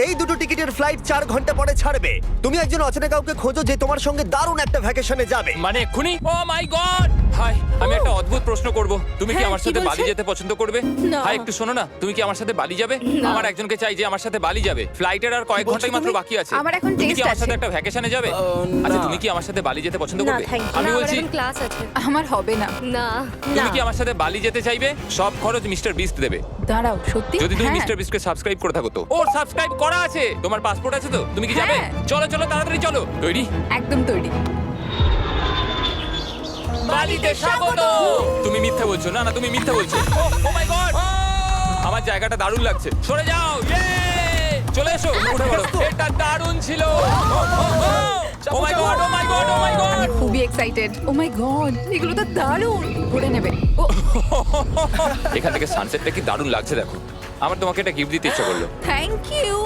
এই দুটো টিকিটের ফ্লাইট 4 ঘন্টা পরে ছাড়বে। তুমি একজন অচেনা কাউকে খোঁজো যে তোমার সঙ্গে দারুণ একটা ভ্যাকেশনে যাবে। মানে এক্ষুনি? ও মাই গড! হাই, আমি একটা অদ্ভুত প্রশ্ন করব। তুমি কি হ্যাঁ, আমার কি সাথে বলছে? বালি যেতে পছন্দ করবে? না। হাই, একটু শোনো না, তুমি কি আমার সাথে বালি যাবে? না। আমার একজনকে চাই যে আমার সাথে বালি যাবে। ফ্লাইটের আর কয়েক ঘন্টাই মাত্র বাকি আছে। আমার এখন তুমি কি test আমার সাথে আছে। একটা ভ্যাকেশনে যাবে? আচ্ছা, তুমি কি আমার সাথে বালি যেতে পছন্দ না, করবে? thank you. আমি না, বলছি, আমার ক্লাস আছে। আমার হবে না। না তুমি না কি আমার সাথে বালি যেতে চাইবে? সব খরচ মিস্টার বিস্ট দেবে। দাঁড়াও, সত্যি? যদি তুমি হ্যাঁ। মিস্টার বিস্টকে সাবস্ক্রাইব করে থাকো তো। ও সাবস্ক্রাইব করা আছে। তোমার পাসপোর্ট আছে তো? তুমি কি যাবে? হ্যাঁ। চলো চলো, তাড়াতাড়ি চলো। তৈরি? একদম তৈরি। বালিতে স্বাগত। তুমি মিথ্যা বলছো। না না, তুমি মিথ্যা বলছো। ও মাই গড! আমার জায়গাটা দারুণ লাগছে। সরে যাও। চলে এসো, উঠে পড়ো। এটা দারুণ ছিল। ও মাই গড, ও মাই গড, ও মাই গড! আমি খুবই এক্সাইটেড। ও মাই গড, এগুলো তো দারুণ। ঘুরে নেবে। ও এখান থেকে সানসেটটা কি দারুণ লাগছে দেখো। আমার তোমাকে একটা গিফট দিতে ইচ্ছা করলো। Thank you.